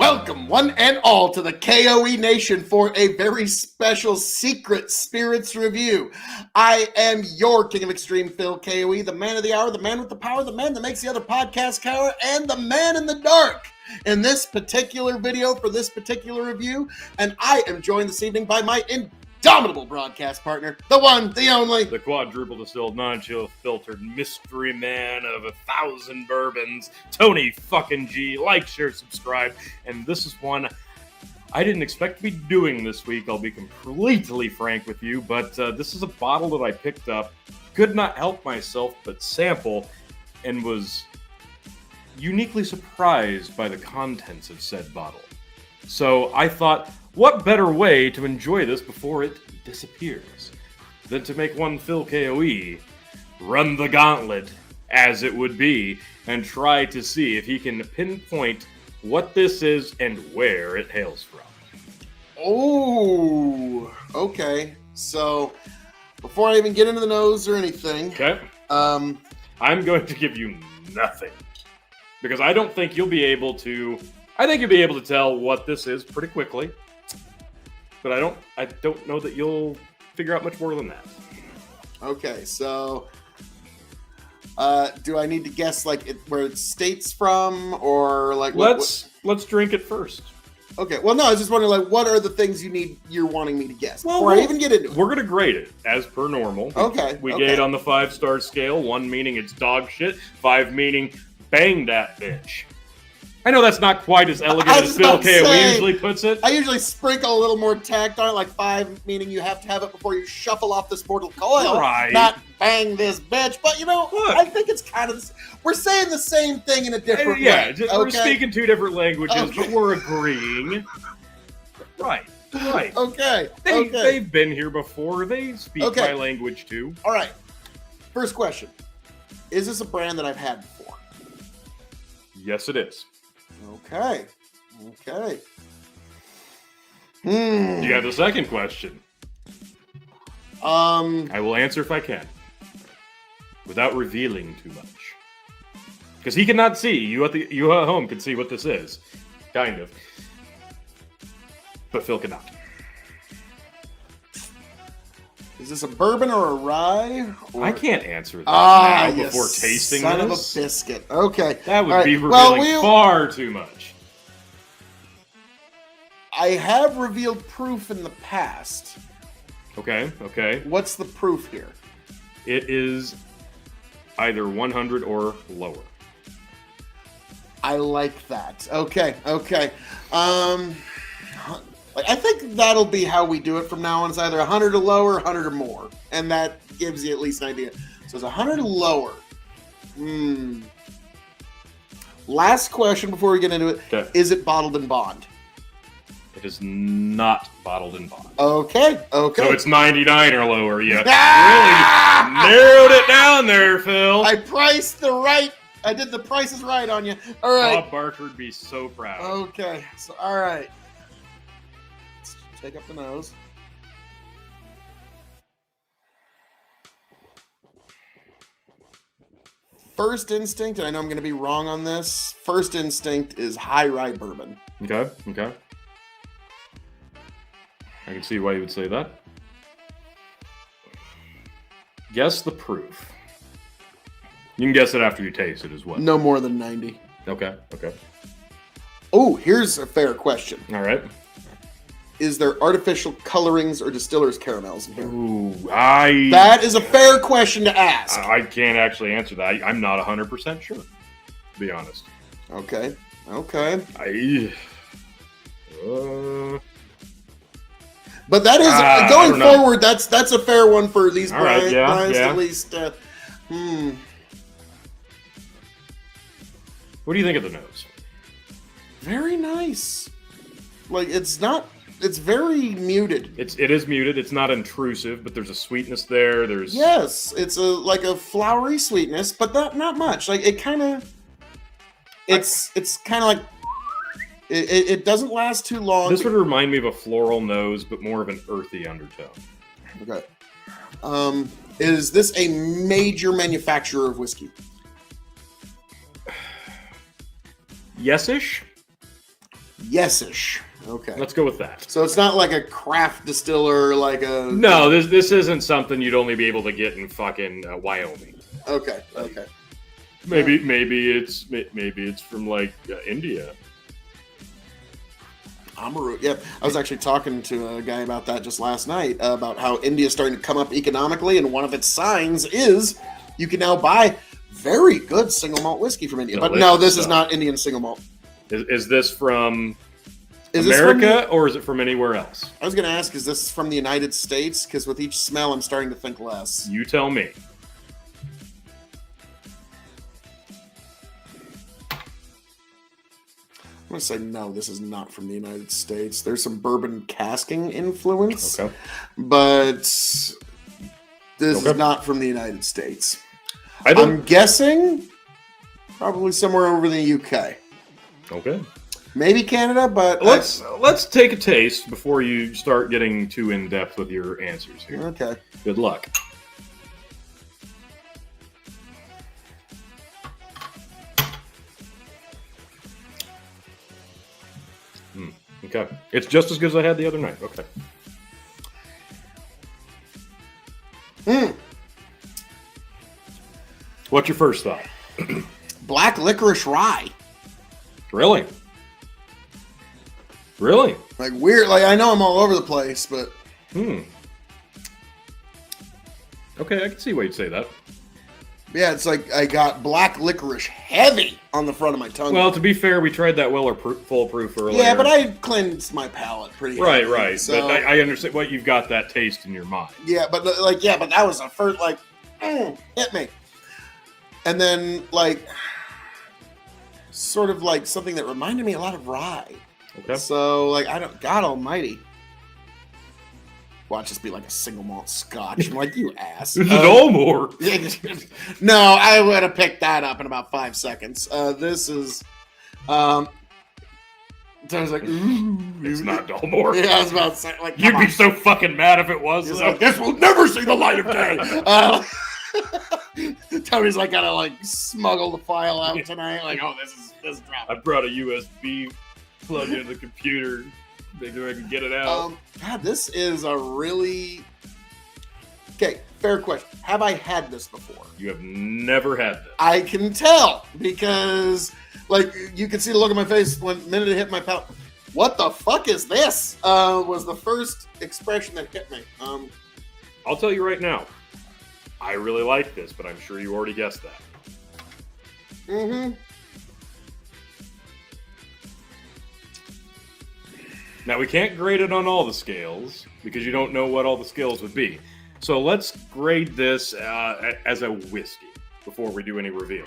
Welcome, one and all, to the K.O.E. Nation for a very special Secret Spirits review. I am your King of Extreme, Phil K.O.E., the man of the hour, the man with the power, the man that makes the other podcast cower, and the man in the dark in this particular video for this particular review. And I am joined this evening by my indomitable broadcast partner, the one, the only, the quadruple distilled, non-chill filtered mystery man of 1,000 bourbons, Tony fucking G. Like, share, subscribe. And this is one I didn't expect to be doing this week, I'll be completely frank with you, but this is a bottle that I picked up, could not help myself but sample, and was uniquely surprised by the contents of said bottle. So I thought, what better way to enjoy this before it disappears than to make one Phil K.O.E. run the gauntlet, as it would be, and try to see if he can pinpoint what this is and where it hails from. Oh, okay. So, before I even get into the nose or anything, okay, I'm going to give you nothing, because I don't think you'll be able to. I think you'll be able to tell what this is pretty quickly, but I don't know that you'll figure out much more than that. Okay, so do I need to guess where it states from, or like let's drink it first. Okay, well, no, I was just wondering, what are the things you're wanting me to guess before I even get into it? We're gonna grade it as per normal. Okay, we gauge on the 5-star scale. 1 meaning it's dog shit, 5 meaning bang that bitch. I know that's not quite as elegant as Phil K.O.E. usually puts it. I usually sprinkle a little more tact on it, like 5 meaning you have to have it before you shuffle off this mortal coil. Right. Not bang this bitch. But, look, I think it's kind of... We're saying the same thing in a different way. Yeah, we're speaking 2 different languages, but we're agreeing. Right. Okay. They've been here before. They speak my language, too. All right. First question. Is this a brand that I've had before? Yes, it is. Okay. You have the second question. I will answer if I can, without revealing too much, because he cannot see. You at home can see what this is, kind of, but Phil cannot. Is this a bourbon or a rye? I can't answer that now before tasting son this. Son of a biscuit. Okay. That would be revealing far too much. I have revealed proof in the past. Okay. What's the proof here? It is either 100 or lower. I like that. Okay. I think that'll be how we do it from now on. It's either 100 or lower, 100 or more. And that gives you at least an idea. So it's 100 or lower. Last question before we get into it. Okay. Is it bottled in bond? It is not bottled in bond. Okay. So it's 99 or lower. You really narrowed it down there, Phil. I did the prices right on you. All right. Bob Barker would be so proud. Okay. So, all right. Take up the nose. First instinct, and I know I'm going to be wrong on this. First instinct is high rye bourbon. Okay. I can see why you would say that. Guess the proof. You can guess it after you taste it as well. No more than 90. Okay. Oh, here's a fair question. All right. Is there artificial colorings or distiller's caramels in here? Ooh, That is a fair question to ask. I can't actually answer that. I'm not 100% sure, to be honest. Okay. But that is going forward. That's a fair one for these brands. At least. What do you think of the nose? Very nice. It's very muted. It is muted. It's not intrusive, but there's a sweetness there. Yes, it's a flowery sweetness, but not much. It kind of. It's kind of like. It doesn't last too long. This would remind me of a floral nose, but more of an earthy undertone. Okay. Is this a major manufacturer of whiskey? Yes-ish. Yes-ish. Okay. Let's go with that. So it's not like a craft distiller, like a... No, this isn't something you'd only be able to get in fucking Wyoming. Okay. Maybe it's from like India. Amaru. Yep. I was actually talking to a guy about that just last night, about how India's starting to come up economically, and one of its signs is you can now buy very good single malt whiskey from India. But no, this is not Indian single malt. Is this from Is America, or is it from anywhere else? I was going to ask, is this from the United States? Because with each smell, I'm starting to think less. You tell me. I'm going to say no, this is not from the United States. There's some bourbon casking influence, Okay. but this is not from the United States. I'm guessing probably somewhere over in the UK. Okay. Maybe Canada, but... Let's take a taste before you start getting too in-depth with your answers here. Okay. Good luck. Okay. It's just as good as I had the other night. Okay. What's your first thought? Black licorice rye. Really? Really? Like weird. Like I know I'm all over the place, but... Okay, I can see why you'd say that. Yeah, it's like I got black licorice heavy on the front of my tongue. Well, to be fair, we tried that Weller Foolproof earlier. Yeah, but I cleansed my palate pretty heavily, Right. So... But I understand why you've got that taste in your mind. Yeah, but that was the first, like, hit me. And then, like, sort of like something that reminded me a lot of rye. Okay. So, like, God almighty. Watch this be like a single malt scotch. I'm like, you ass. This is Dolmore. No, I would have picked that up in about 5 seconds. This is, so I was like, ooh. It's not Dolmore. Yeah, I was about to say, like, You'd be so fucking mad if it was. Like, this will never see the light of day. Tony's like, gotta like smuggle the file out tonight. Like, oh, this drop. I brought a USB plug into the computer. Make sure I can get it out. God, this is a really... Okay, fair question. Have I had this before? You have never had this. I can tell because, like, you can see the look on my face when the minute it hit my palate. What the fuck is this? Was the first expression that hit me. I'll tell you right now. I really like this, but I'm sure you already guessed that. Mm-hmm. Now, we can't grade it on all the scales because you don't know what all the scales would be. So let's grade this as a whiskey before we do any reveal.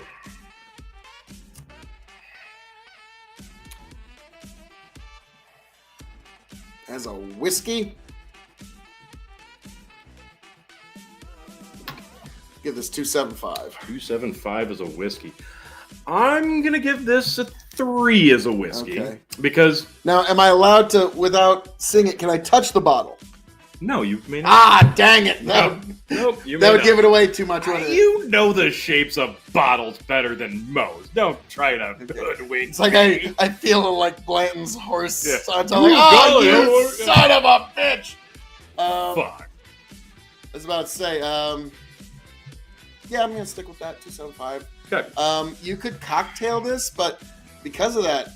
As a whiskey? Give this 2.75. 2.75 as a whiskey. I'm going to give this a 3 as a whiskey. Okay. Because... Now, am I allowed to, without seeing it, can I touch the bottle? No, you may not. Ah, dang it. Nope, That would give it away too much, wouldn't it? You know the shapes of bottles better than most. Don't try to hoodwink. It's like I feel like Blanton's horse. Yeah. So I'm like, oh, you son of a bitch! Fuck. I was about to say, yeah, I'm going to stick with that, 2.75. Okay. You could cocktail this, but because of that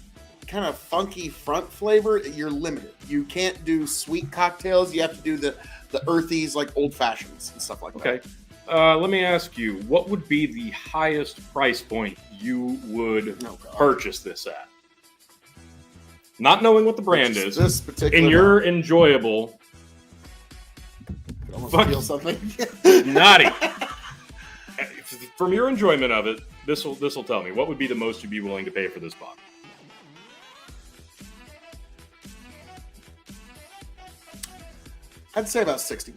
kind of funky front flavor, you're limited. You can't do sweet cocktails. You have to do the earthies, like old fashions and stuff like that. Okay. Let me ask you, what would be the highest price point you would purchase this at? Not knowing what the brand is. This particular. In your enjoyable. I almost feel something. Naughty. From your enjoyment of it, this will tell me what would be the most you'd be willing to pay for this bottle. I'd say about $60.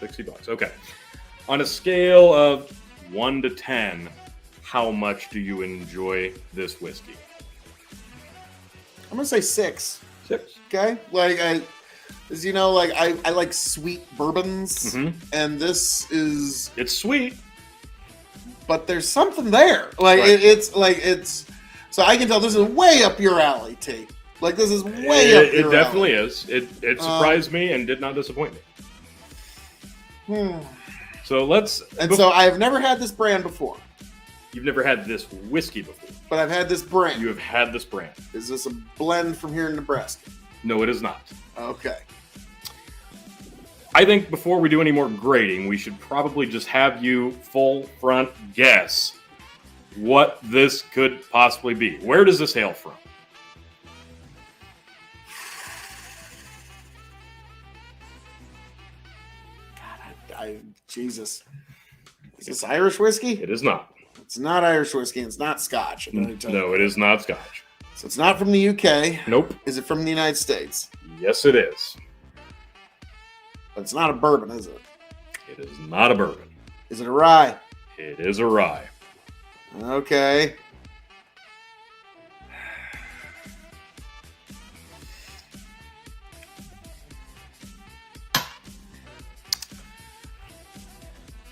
$60. Okay. On a scale of 1 to 10, how much do you enjoy this whiskey? I'm gonna say 6. 6. Okay, like as you know, like I like sweet bourbons, and this is. It's sweet, but there's something there. Like right. it's so I can tell this is way up your alley, T. Like, this is way up It your definitely alley. is. It surprised me and did not disappoint me. So let's... So I have never had this brand before. You've never had this whiskey before. But I've had this brand. You have had this brand. Is this a blend from here in Nebraska? No, it is not. Okay. I think before we do any more grading, we should probably just have you full front guess what this could possibly be. Where does this hail from? God, Jesus. Is this Irish whiskey? It is not. It's not Irish whiskey. It's not Scotch. No, it is not Scotch. So it's not from the UK. Nope. Is it from the United States? Yes, it is. But it's not a bourbon, is it? It is not a bourbon. Is it a rye? It is a rye. Okay.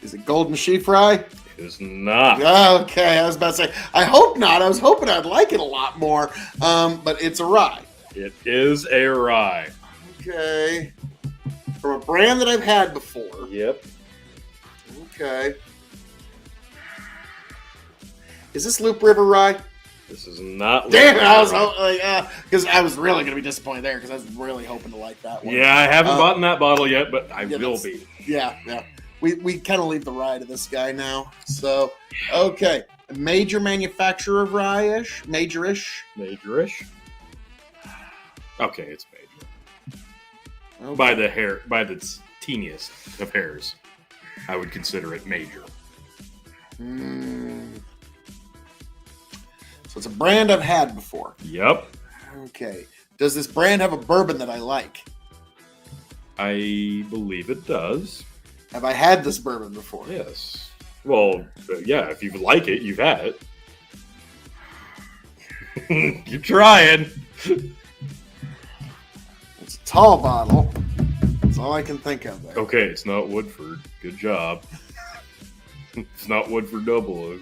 Is it Golden Sheaf Rye? It is not. Okay, I was about to say, I hope not. I was hoping I'd like it a lot more, but it's a rye. It is a rye. Okay. From a brand that I've had before. Yep. Okay. Is this Loop River Rye? This is not. Damn it! I was because I was really going to be disappointed there because I was really hoping to like that one. Yeah, I haven't bought in that bottle yet, but I will be. Yeah. We kind of leave the rye to this guy now. So, okay. Major manufacturer of rye-ish? Major-ish? Major-ish? Okay, it's major. Okay. By the teeniest of hairs, I would consider it major. So it's a brand I've had before. Yep. Okay. Does this brand have a bourbon that I like? I believe it does. Have I had this bourbon before? Yes. Well, yeah, if you like it, you've had it. Keep trying. It's a tall bottle. That's all I can think of there. Okay, it's not Woodford. Good job. It's not Woodford Double Oak.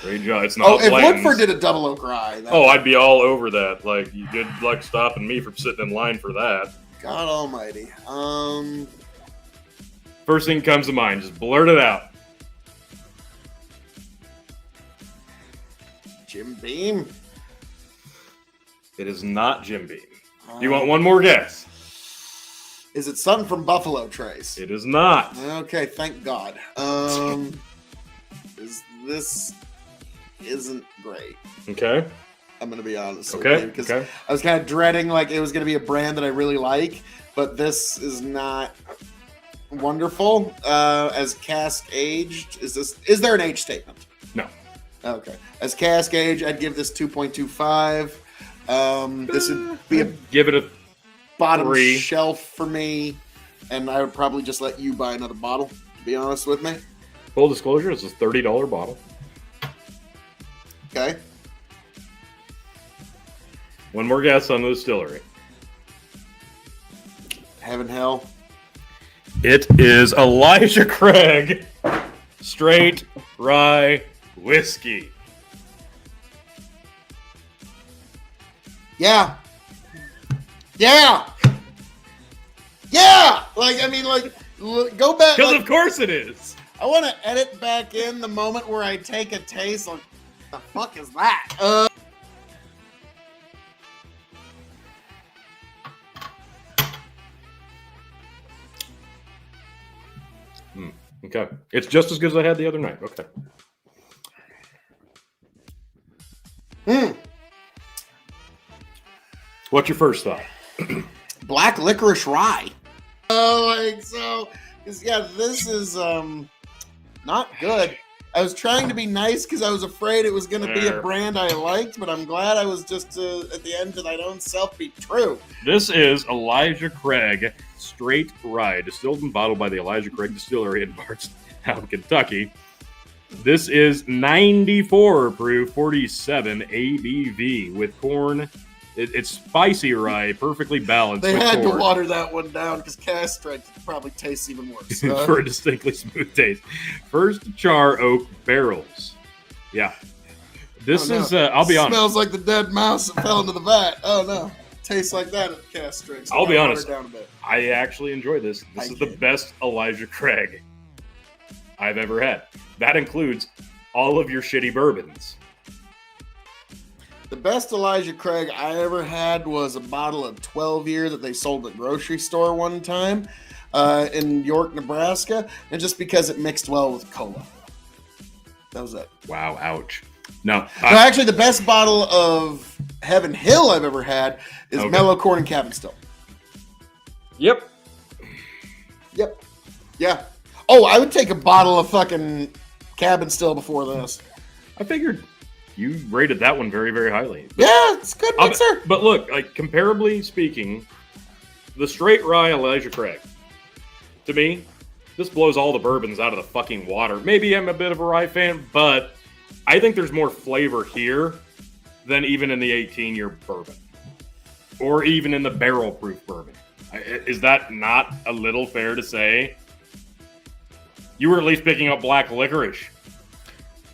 Great job. It's not if Blanton's. Woodford did a double oak rye. I'd be all over that. Like, you good luck stopping me from sitting in line for that. God almighty. First thing comes to mind, just blurt it out. Jim Beam? It is not Jim Beam. Do you want one more guess? Is it something from Buffalo Trace? It is not. Okay, thank God. This isn't great. Okay. I'm going to be honest with Okay. you. Because Okay. I was kind of dreading like it was going to be a brand that I really like, but this is not wonderful. As cask aged, is there an age statement? No. Okay. As cask age, I'd give this 2.25. This would be a Give it a bottom 3. shelf for me, and I would probably just let you buy another bottle, to be honest with me. Full disclosure, it's a $30 bottle. Okay. One more guess on the distillery. Heaven Hell. It is Elijah Craig Straight Rye Whiskey. Yeah. Like, I mean, like, go back. Because Like, of course it is. I want to edit back in the moment where I take a taste. Like, the fuck is that? Okay. It's just as good as I had the other night. Okay. What's your first thought? Black licorice rye. This is not good. I was trying to be nice because I was afraid it was going to be a brand I liked, but I'm glad I was just at the end to thine own self be true. This is Elijah Craig Straight Rye, distilled and bottled by the Elijah Craig Distillery in Bardstown, Kentucky. This is 94 proof, 47 ABV with corn. It's spicy rye, perfectly balanced. They with had corn. to water that one down because cast strength probably tastes even worse. For a distinctly smooth taste. First char oak barrels. Yeah. This is, I'll be honest. Smells like the dead mouse that fell into the vat. Oh, no. taste like that at cast strength. So I'll be water honest. it down a bit. I actually enjoy this. This is the best Elijah Craig I've ever had. That includes all of your shitty bourbons. The best Elijah Craig I ever had was a bottle of 12 year that they sold at the grocery store one time in York, Nebraska, and just because it mixed well with cola. That was it. Wow, ouch. No. Actually, the best bottle of Heaven Hill I've ever had is Mellow Corn and Cabin Still. Yep. Yeah. Oh, I would take a bottle of fucking Cabin Still before this. I figured you rated that one very, very highly. Yeah, it's a good mixer. But look, like comparably speaking, the straight rye Elijah Craig, to me, this blows all the bourbons out of the fucking water. Maybe I'm a bit of a rye fan, but I think there's more flavor here than even in the 18-year bourbon. Or even in the barrel-proof bourbon. Is that not a little fair to say? You were at least picking up black licorice.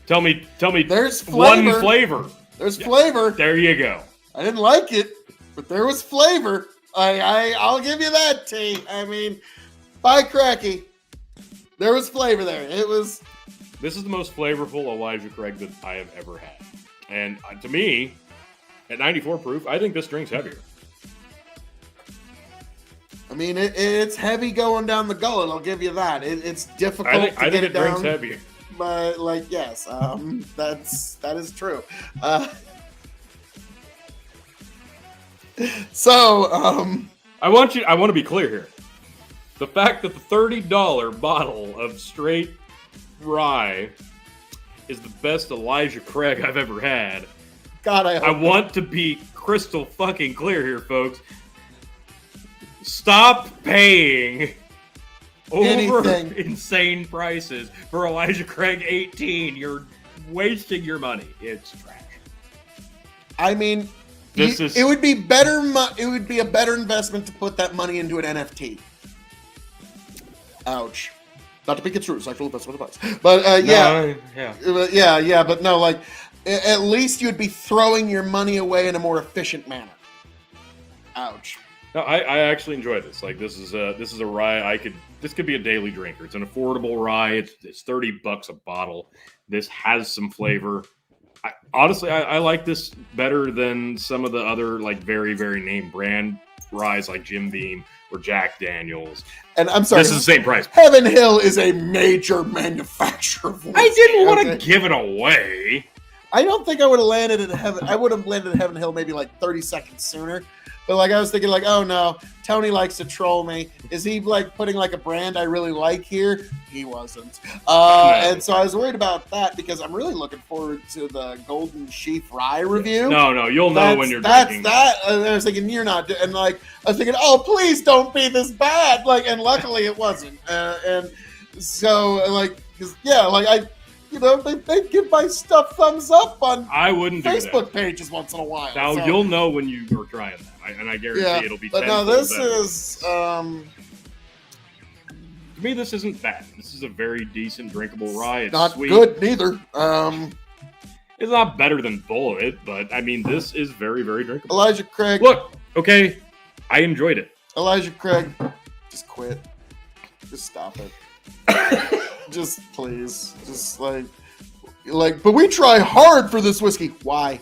Tell me there's flavor. One flavor. There's flavor. There you go. I didn't like it, but there was flavor. I'll give you that, T. I mean, by cracky, there was flavor there. This is the most flavorful Elijah Craig that I have ever had. And to me, at 94 proof, I think this drink's heavier. I mean, it's heavy going down the gullet. I'll give you that. It's difficult to get it down. Drinks heavier. But yes, that is true. I want to be clear here. The fact that the $30 bottle of straight rye is the best Elijah Craig I've ever had. God, I want to be crystal fucking clear here, folks. Stop paying insane prices for Elijah Craig 18. You're wasting your money. It's trash. I mean, it would be better. It would be a better investment to put that money into an NFT. Ouch. Not to be construed, sexual investment advice. But but no, like at least you'd be throwing your money away in a more efficient manner. Ouch. No, I actually enjoy this. Like this is a rye this could be a daily drinker. It's an affordable rye. It's $30 a bottle. This has some flavor. Honestly, I like this better than some of the other like very, very name brand ryes like Jim Beam or Jack Daniels. And I'm sorry, this is the same price. Heaven Hill is a major manufacturer of whiskey. I didn't want to give it away. I don't think I would have landed at Heaven. I would have landed at Heaven Hill maybe like 30 seconds sooner. But like I was thinking, like, oh no, Tony likes to troll me. Is he like putting like a brand I really like here? He wasn't. No. And so I was worried about that because I'm really looking forward to the Golden Sheaf Rye review. No, you'll know when you're drinking. That's that. And I was thinking, you're not. And like I was thinking, oh please don't be this bad. Like, and luckily it wasn't. And so like, cause yeah, like they give my stuff thumbs up on I wouldn't Facebook pages once in a while. Now so. You'll know when you are trying that, and I guarantee it'll be. But no, this better. is. To me, this isn't bad. This is a very decent, drinkable rye. It's not sweet. Good neither. It's not better than Bullet, but I mean, this is very, very drinkable. Elijah Craig. Look, okay, I enjoyed it. Elijah Craig, just quit. Just stop it. Just please, just like, but we try hard for this whiskey. Why?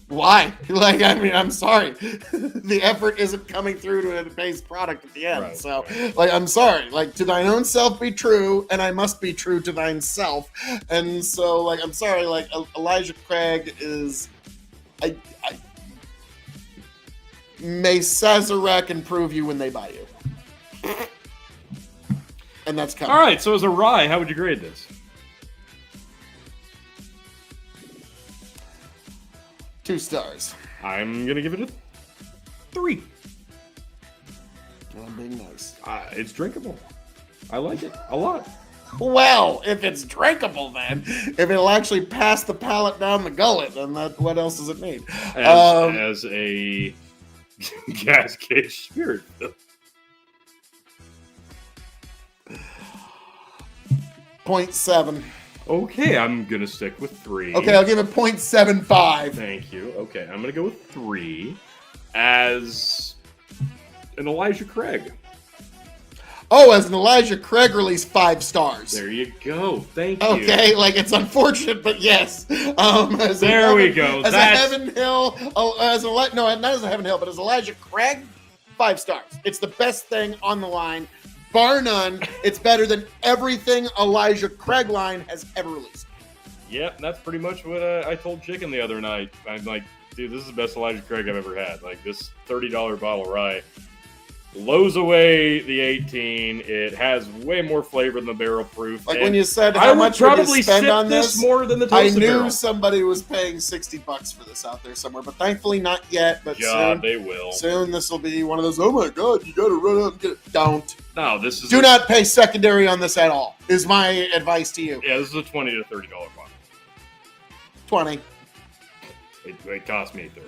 Like, I mean, I'm sorry, the effort isn't coming through to a base product at the end. Right, so, like, I'm sorry. Like, to thine own self be true, and I must be true to thine self. And so, like, I'm sorry. Like, Elijah Craig is, I may Sazerac improve you when they buy you. And that's coming. All right, so as a rye, how would you grade this? 2 stars. I'm going to give it a 3. I'm being nice. It's drinkable. I like it a lot. Well, if it's drinkable, then if it'll actually pass the palate down the gullet, then what else does it need? As a gas cage spirit. 0.7. Okay, I'm gonna stick with 3. Okay, I'll give it 0.75. Thank you. Okay, I'm gonna go with 3. as an Elijah Craig. Oh, as an Elijah Craig release, 5 stars. There you go. Thank you. Okay, like it's unfortunate, but yes. As there we go. As a Heaven Hill, not as a Heaven Hill, but as Elijah Craig, 5 stars. It's the best thing on the line, bar none. It's better than everything Elijah Craig line has ever released. Yep, that's pretty much what I told Chicken the other night. I'm like, dude, this is the best Elijah Craig I've ever had. Like, this $30 bottle of rye blows away the 18. It has way more flavor than the barrel proof. Like when you said how much would you spend on this, more than the I Toasted knew Barrel. Somebody was paying $60 for this out there somewhere, but thankfully not yet. But soon, they will. Soon this will be one of those. Oh my God, you got to run out and get it. Don't. No, this is. Do not pay secondary on this at all. Is my advice to you. Yeah, this is a $20 to $30 bottle. 20. It cost me $30.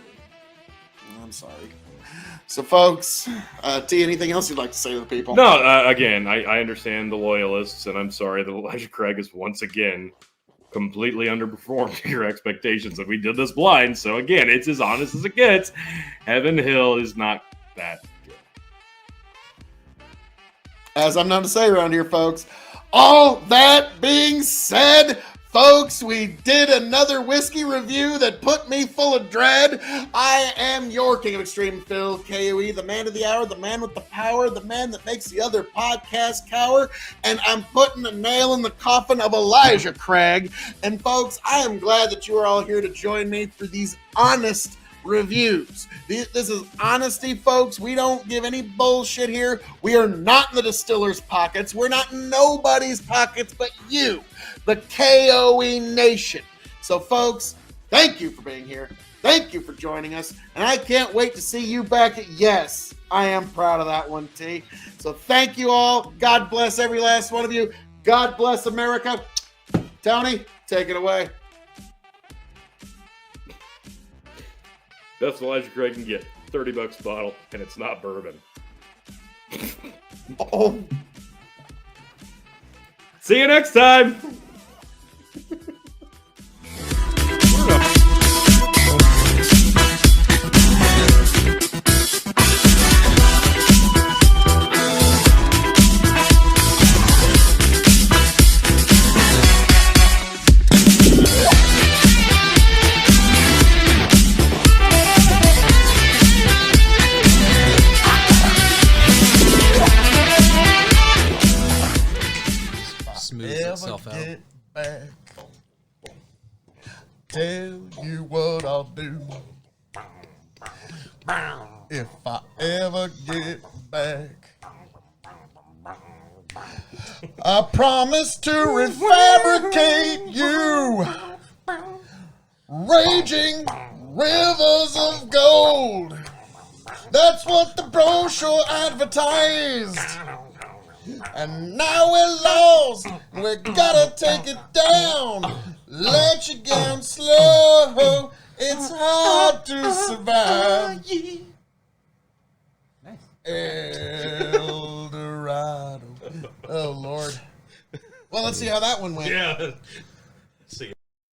I'm sorry. So, folks, T, anything else you'd like to say to the people? No, again, I understand the loyalists, and I'm sorry that Elijah Craig has once again completely underperformed your expectations that we did this blind. So, again, it's as honest as it gets. Heaven Hill is not that good. As I'm known to say around here, folks, all that being said, folks, we did another whiskey review that put me full of dread. I am your King of Extreme, Phil, K.O.E., the man of the hour, the man with the power, the man that makes the other podcast cower, and I'm putting a nail in the coffin of Elijah Craig. And folks, I am glad that you are all here to join me for these honest reviews. This is honesty, folks. We don't give any bullshit here. We are not in the distiller's pockets. We're not in nobody's pockets but you, the K.O.E. Nation. So, folks, thank you for being here. Thank you for joining us. And I can't wait to see you back at Yes. I am proud of that one, T. So thank you all. God bless every last one of you. God bless America. Tony, take it away. Best Elijah Craig can get. $30 a bottle, and it's not bourbon. Oh. See you next time. Smooths itself out. Get back. Tell you what I'll do. If I ever get back, I promise to refabricate you. Raging rivers of gold. That's what the brochure advertised. And now we're lost. We gotta take it down. Let you down slow. It's hard to survive. El Dorado. Oh, Lord. Well, let's see how that one went. Yeah.